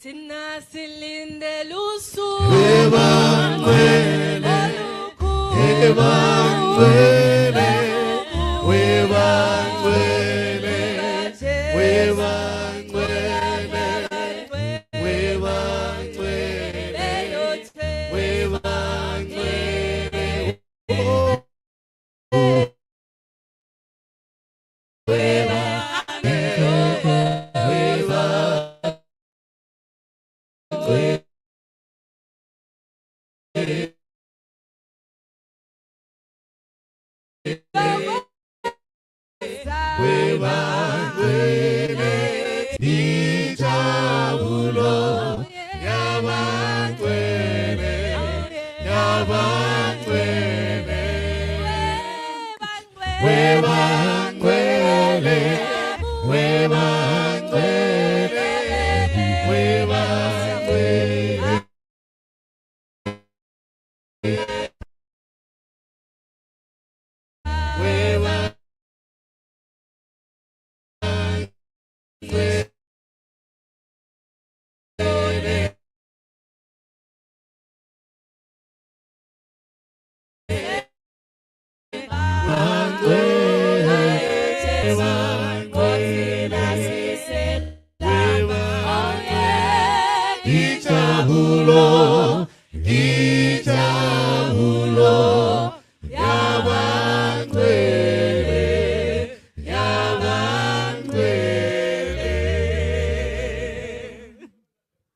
Tina silinde lusu Evangwele Evangwele Evangwele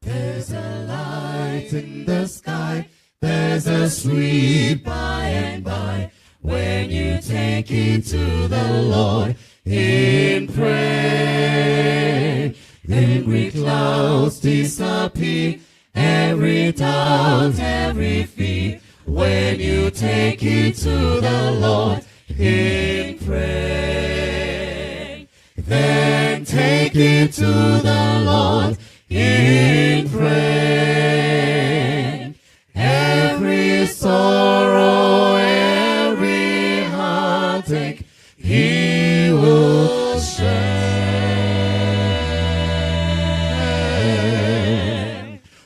There's a light in the sky, there's a sweet by and by, when you take it to the Lord in prayer. Then great clouds disappear, every doubt, every fear, when you take it to the Lord in prayer. Then take it to the Lord in prayer. Every sorrow, every heartache, He will share.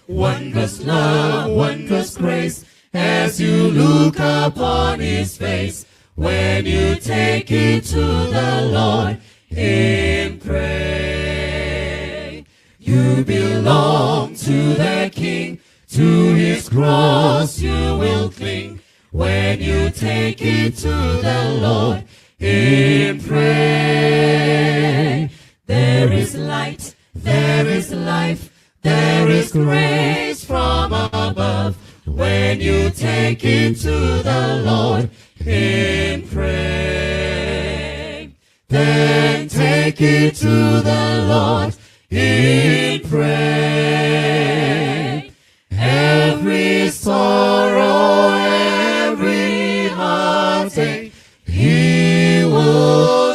Wondrous love, wondrous grace, as you look upon His face, when you take it to the Lord in prayer. You belong to the King, to His cross you will cling, when you take it to the Lord in prayer. There is light, there is life, there is grace from above, when you take it to the Lord in prayer. Then take it to the Lord in prayer. Every sorrow, every heartache, He will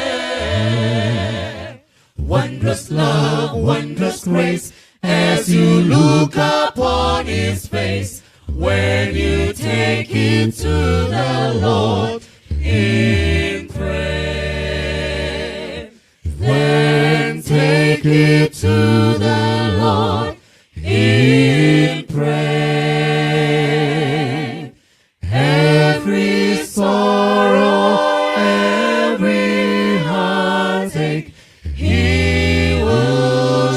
share. Wondrous love, wondrous grace, as you look upon His face, when you take it to the Lord in prayer. Then take it to the Lord in prayer. Every sorrow, every heartache, He will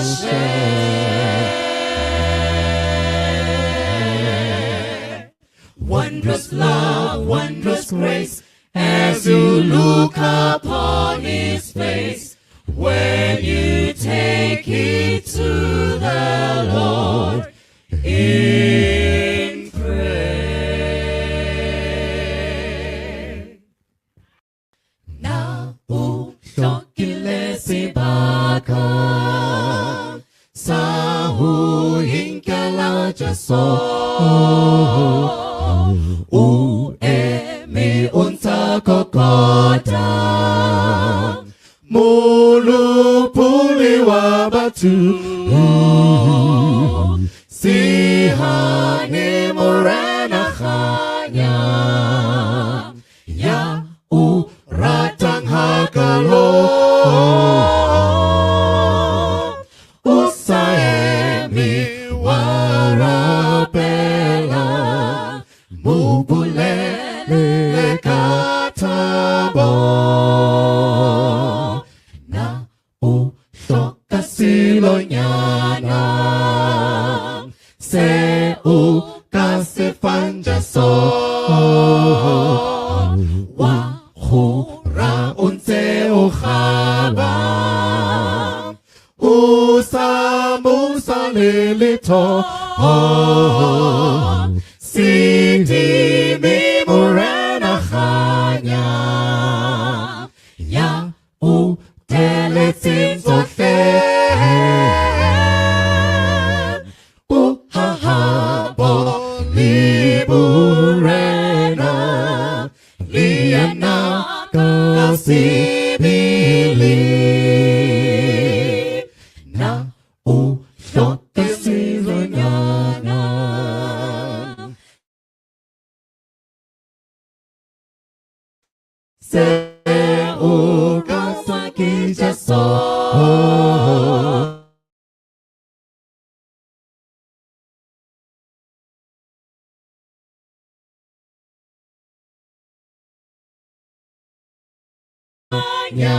share. Wondrous love, wondrous grace, as you look upon His face, when you take it to the Lord in prayer. Na ushokile sibaka sahu hinkala jaso mi unta kokoda mulu puliwa batu sihani morena khanya ya ratang hakalo lilito Sidi mi morena chanya Ya u teletin so U ha ha bo li morena Liana kasi bili Na u shote silonyana Se u kasaki jaso Ya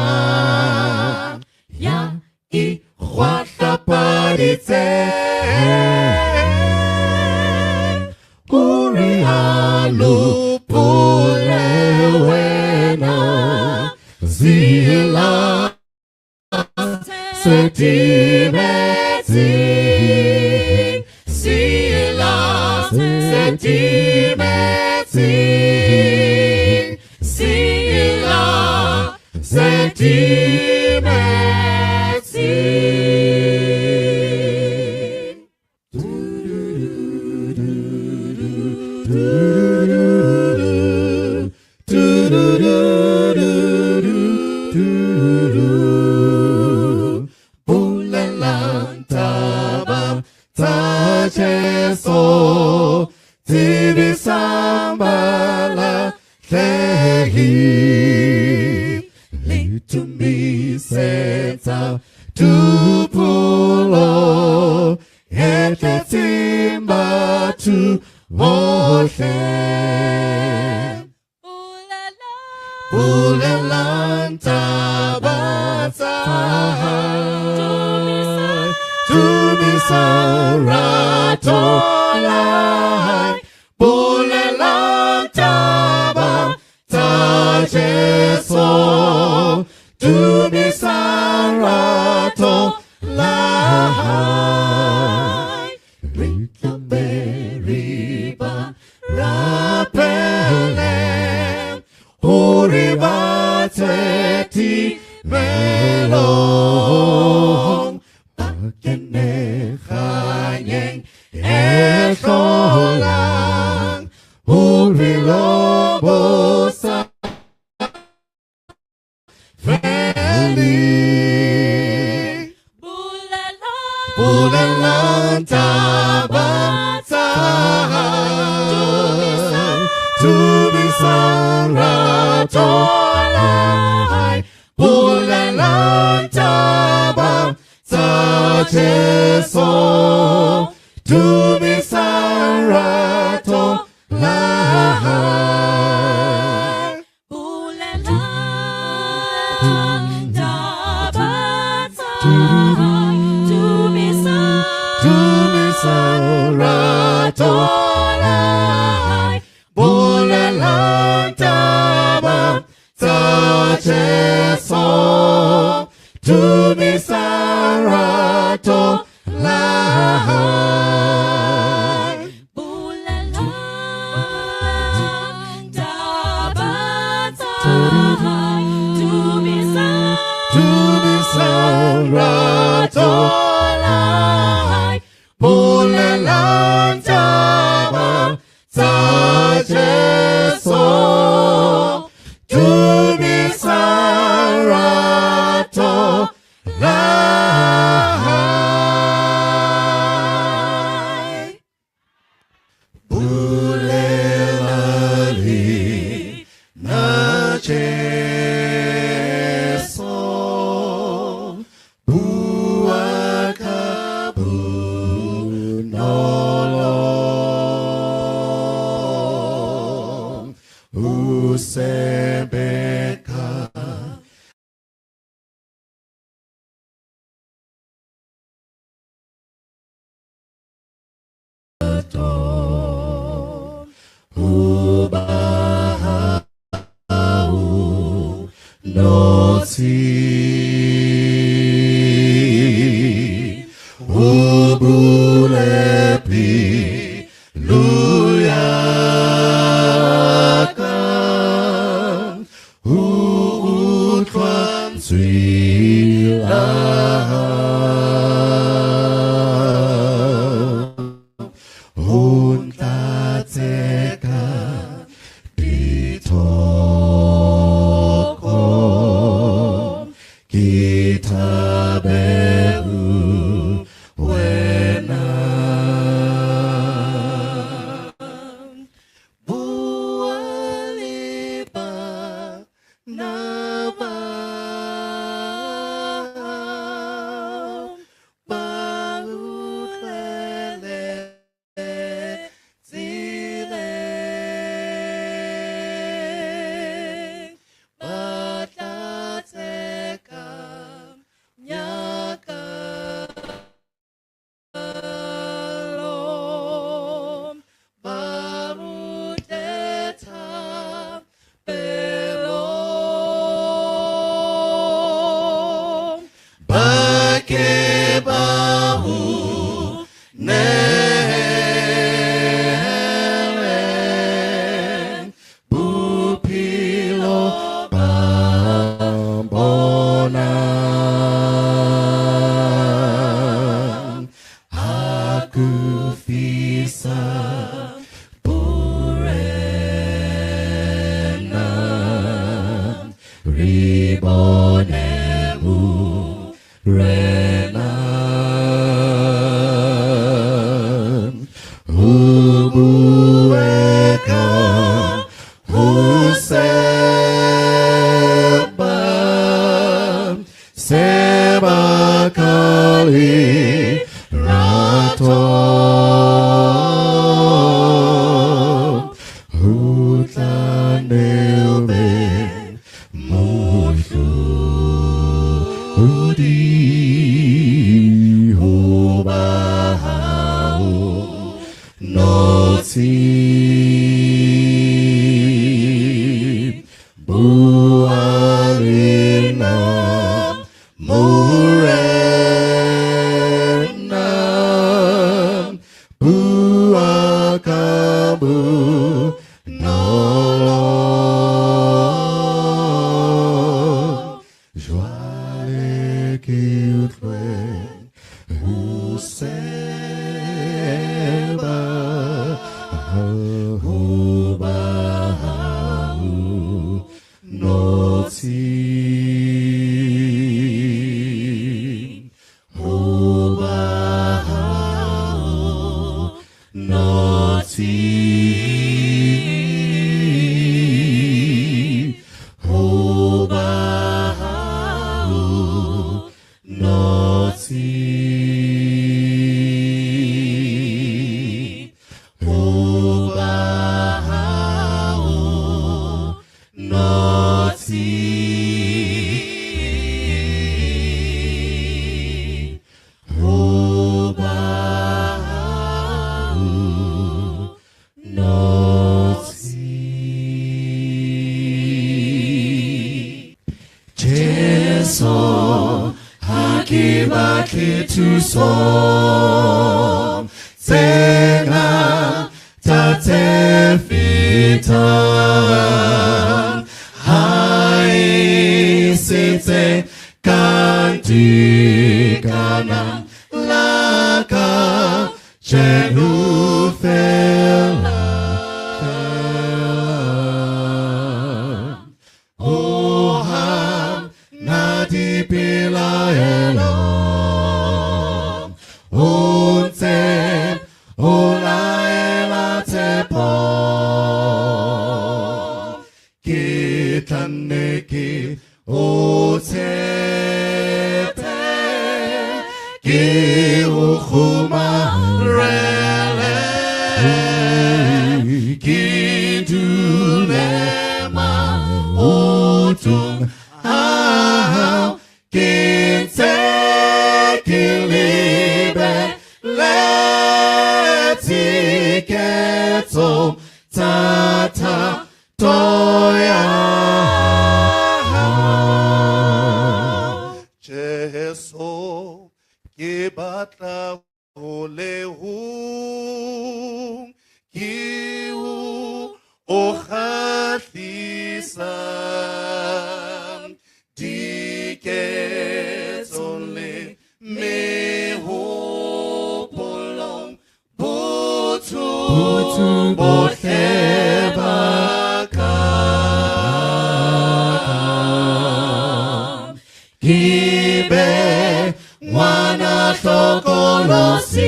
I huata paritse Uri alu pulewena Zila Setimetin Zila Setimetin Zila Setimetin Bulalantaba tacheso Tibisambala tehi Litumi seta tupulo Etetimba tu Moshe Bulalanta bata Tumisarato lai Bulalanta bata Jeso Tumisarato lai Rita Beriba Rapelem Uribateti melong Pakenechayeng Ekolang Urilobosa Feli Bulalanta bata Tumisarato lai Bulalanta bata Jeso Tumisarato lai Tumisarato lai Bulalanta bata Jeso Tumisarato lai Tumisarato lai Bulalanta bata Jeso Tumisarato lai Bulelali na Jeso Buakabunolong Usebeka Ubahau Notsi Ubu Diketon bakam kibe mwana tokolosip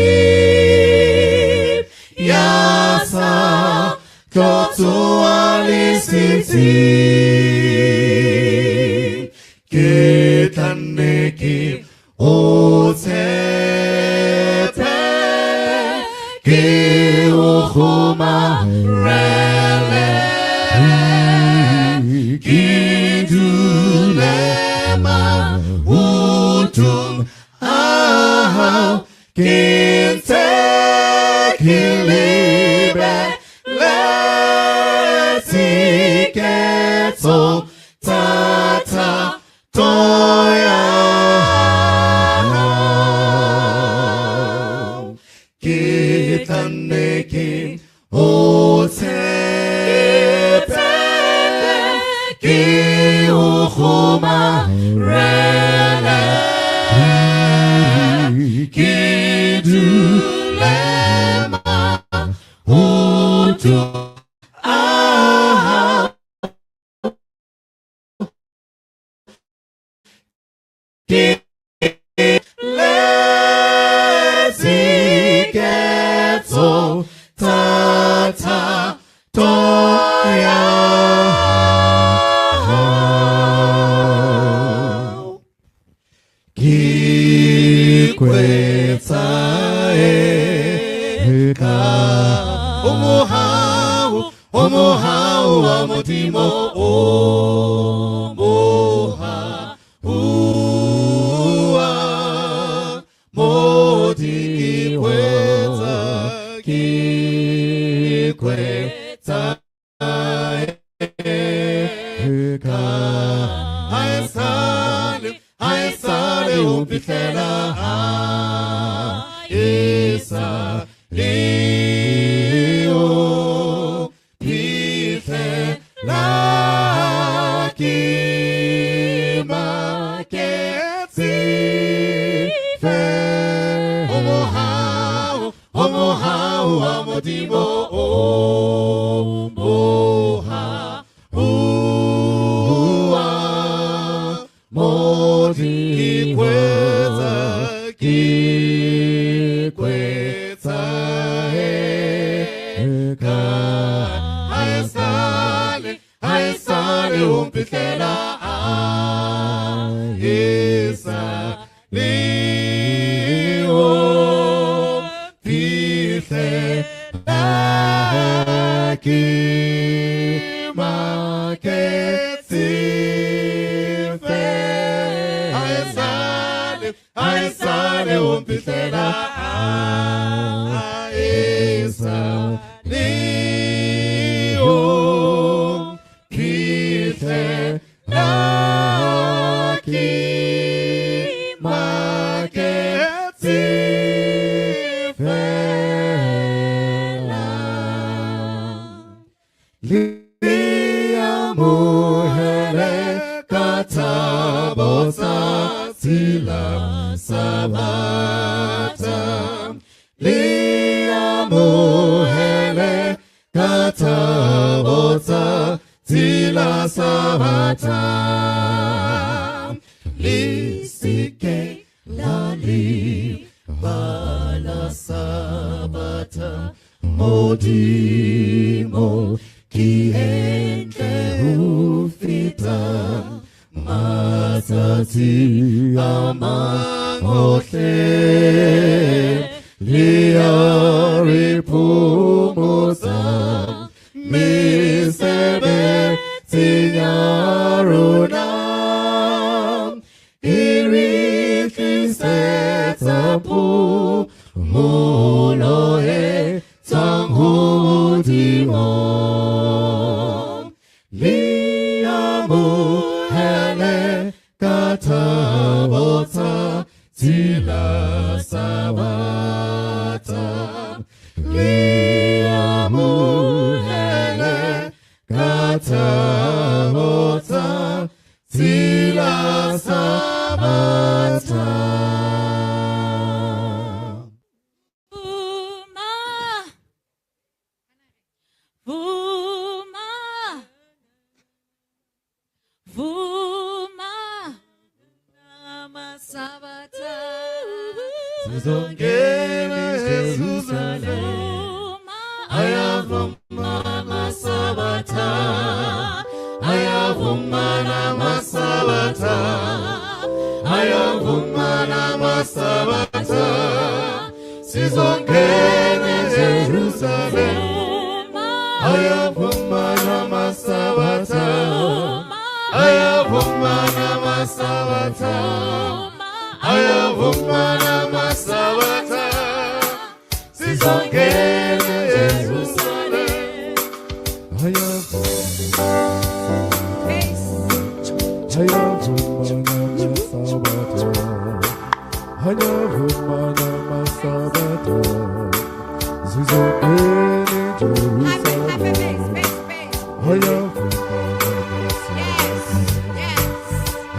yasa kotualisiti kitaneki otepe kiuhuma rele kidulema utum ahau kinte kilibe letiketo tata toya kitaneki otepe kiuhuma rele kidulema utum ahau letiketo tata toya kikweta eka omohau amotimo omoha ua moti kikweta eka aesale umpithela isa leo pithela kimakesife omohau amotimo omoha ua moti kikweta eka aesale umpithela isa leo pithela kimakesife aesale umpithela isa leo pithela kimakesife liamuhere katabosa sila sabata liamuhere katabosa sila sabata lisike lali bala sabata modimo kienke ufita masati amangohle liaripumusa misebe tinyarunam irikisetapu muloe tanghudimo liamuhele katabota tila sabata liamuhele katabota tila sabata Sizongena Jerusalem. Ayavumana Sabata. Ayavumana Masabata. Ayavumana Masabata. Sizongena Jerusalem. Ayavumana Masabata. Ayavumana Masabata. Ayavumana Masabata. Sizongena Jerusalem. Ayavumana Masabata. Ayavumana Masabata. Sizongena Jerusalem.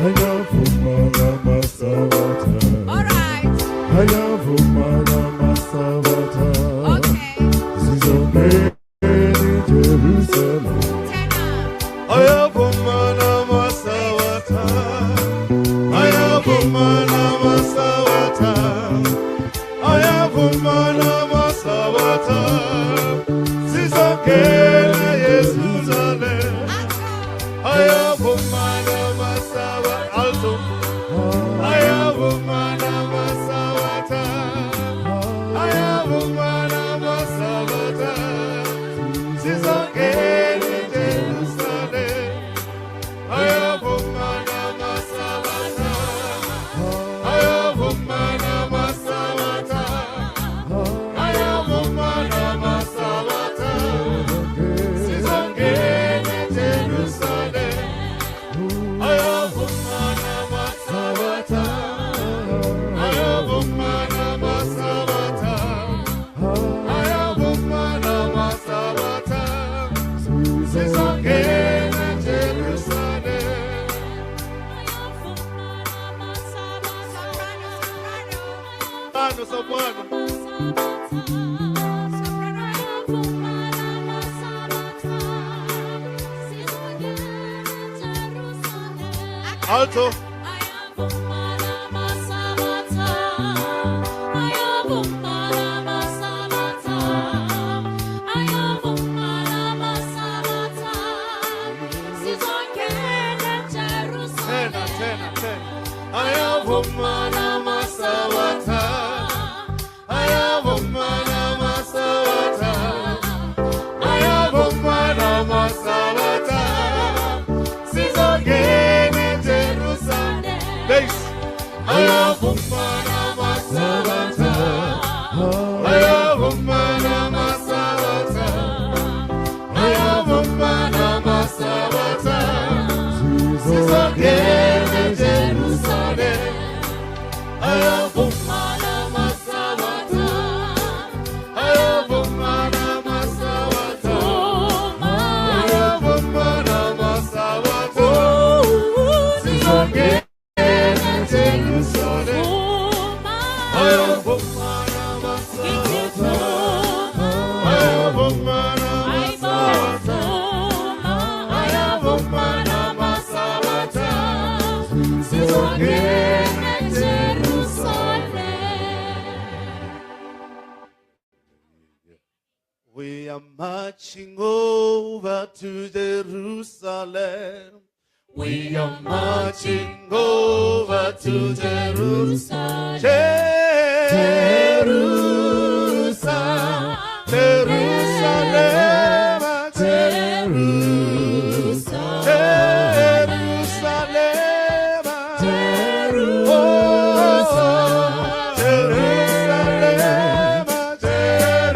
Ayavumana Masabata. All right. Ayavumana Masabata. Okay. Sizongena Jerusalem. Ayavumana Masabata. Ayavumana Masabata. Ayavumana Masabata. Sizongena Jerusalem. Ayavumana Masabata. Alto. Ayavumana Masabata. Ayavumana Masabata. Sizongena Jerusalem. Ayavumana Masabata. Ayavumana Masabata. Ayavumana Masabata. Sizongena Jerusalem. Ayavumana Masabata. Ayavumana Masabata. Ayavumana Masabata. Sizongena Jerusalem. Soprano. Alto. Ayavumana Masabata. Ayavumana Masabata. Ayavumana Masabata. Sizongena Jerusalem. Ayavumana Masabata. Ayavumana Masabata. Ayavumana Masabata. Sizongena Jerusalem. Ayavumana Masabata. Ayavumana Masabata. Ayavumana Masabata. Sizongena Jerusalem. Ayavumana Masabata. Ayavumana Masabata. Ayavumana Masabata. Sizongena We are marching over to Jerusalem. We are marching over to Jerusalem. Jerusalem, Jerusalem, Jerusalem, Jerusalem, Jerusalem, Jerusalem.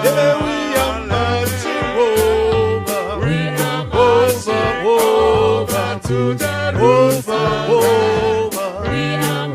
Yeah, we are marching over. We are marching over to Jerusalem. We are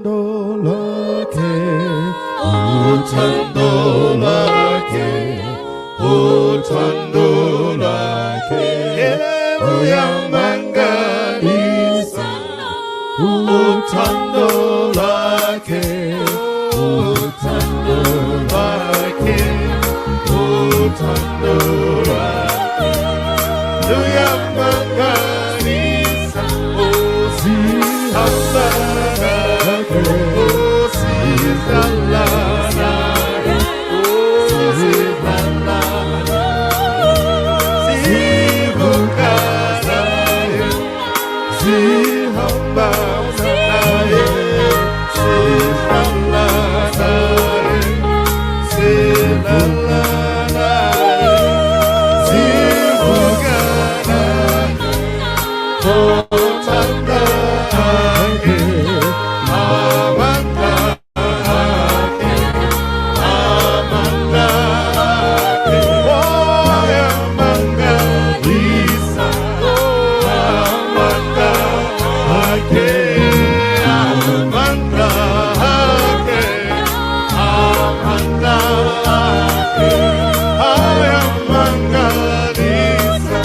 utandolake, utandolake, utandolake, uyamangalisa, utandolake, utandolake, utandolake, uyamangalisa, usihambalake, usihalala, usihalala, sibukalaye, sihambalalaye, sihalalaye, sihalalaye, sibukalaye, otandake, amandake, amandake, oyamangalisa, amandake, amandake, amandake, oyamangalisa,